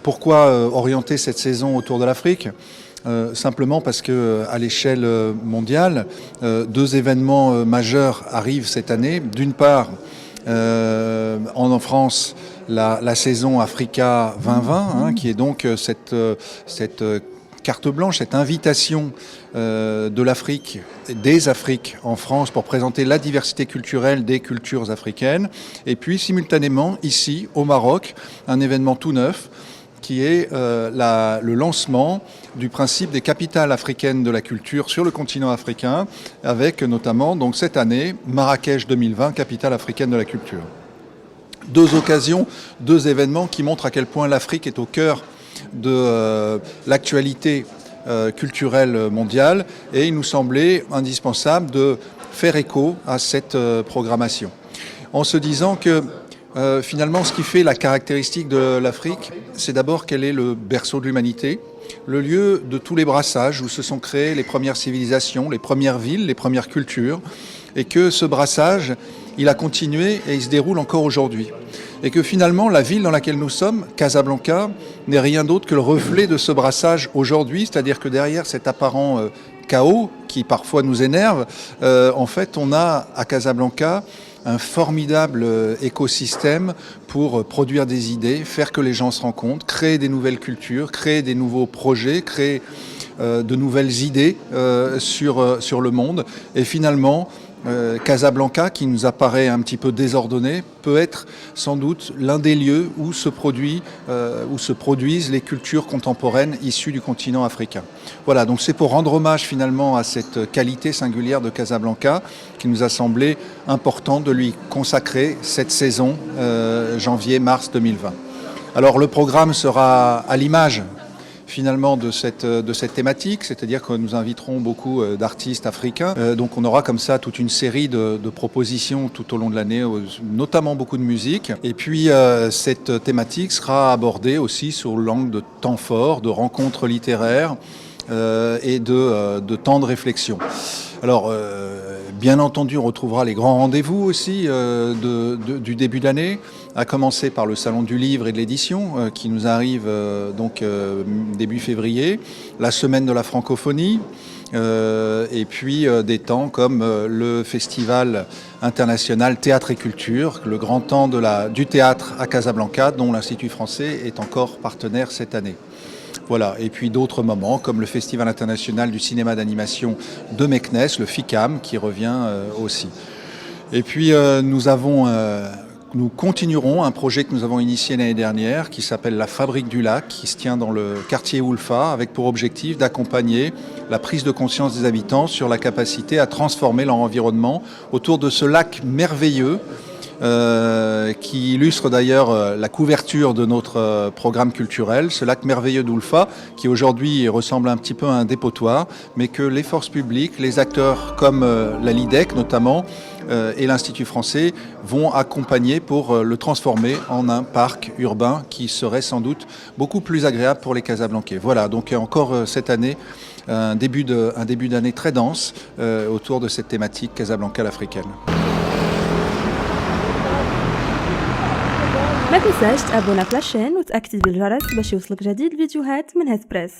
Pourquoi orienter cette saison autour de l'Afrique ? Simplement parce que à l'échelle mondiale, deux événements majeurs arrivent cette année. D'une part, en France, la saison Africa 2020, qui est donc cette carte blanche, cette invitation de l'Afrique, des Afriques en France pour présenter la diversité culturelle des cultures africaines. Et puis simultanément, ici, au Maroc, un événement tout neuf qui est le lancement du principe des capitales africaines de la culture sur le continent africain, avec notamment donc cette année Marrakech 2020, capitale africaine de la culture. Deux occasions, deux événements qui montrent à quel point l'Afrique est au cœur de l'actualité culturelle mondiale, et il nous semblait indispensable de faire écho à cette programmation, en se disant que finalement, ce qui fait la caractéristique de l'Afrique, c'est d'abord qu'elle est le berceau de l'humanité, le lieu de tous les brassages où se sont créées les premières civilisations, les premières villes, les premières cultures, et que ce brassage, il a continué et il se déroule encore aujourd'hui. Et que finalement, la ville dans laquelle nous sommes, Casablanca, n'est rien d'autre que le reflet de ce brassage aujourd'hui, c'est-à-dire que derrière cet apparent chaos qui parfois nous énerve, en fait, on a à Casablanca un formidable écosystème pour produire des idées, faire que les gens se rencontrent, créer des nouvelles cultures, créer des nouveaux projets, créer de nouvelles idées sur le monde. Et finalement, Casablanca, qui nous apparaît un petit peu désordonné, peut être sans doute l'un des lieux où se produisent les cultures contemporaines issues du continent africain. Voilà, donc c'est pour rendre hommage finalement à cette qualité singulière de Casablanca qui nous a semblé important de lui consacrer cette saison janvier-mars 2020. Alors le programme sera à l'image finalement de cette thématique, c'est-à-dire que nous inviterons beaucoup d'artistes africains. Donc on aura comme ça toute une série de propositions tout au long de l'année, notamment beaucoup de musique. Et puis cette thématique sera abordée aussi sous l'angle de temps forts, de rencontres littéraires et de temps de réflexion. Alors, bien entendu, on retrouvera les grands rendez-vous aussi du début d'année, à commencer par le Salon du Livre et de l'Édition, qui nous arrive début février, la Semaine de la Francophonie, et puis des temps comme le Festival international Théâtre et Culture, le grand temps du théâtre à Casablanca, dont l'Institut français est encore partenaire cette année. Voilà. Et puis d'autres moments comme le Festival international du cinéma d'animation de Meknès, le FICAM, qui revient aussi. Et puis nous continuerons un projet que nous avons initié l'année dernière qui s'appelle la Fabrique du Lac, qui se tient dans le quartier Oulfa, avec pour objectif d'accompagner la prise de conscience des habitants sur la capacité à transformer leur environnement autour de ce lac merveilleux qui illustre d'ailleurs la couverture de notre programme culturel, ce lac merveilleux d'Oulfa, qui aujourd'hui ressemble un petit peu à un dépotoir, mais que les forces publiques, les acteurs comme la LIDEC notamment, et l'Institut français vont accompagner pour le transformer en un parc urbain qui serait sans doute beaucoup plus agréable pour les Casablancais. Voilà, donc encore cette année, un début d'année très dense autour de cette thématique Casablanca l'africaine. ما تنساش تابونا في لاشين وتأكد بالجرس باش يوصلك جديد فيديوهات من هيث بريس.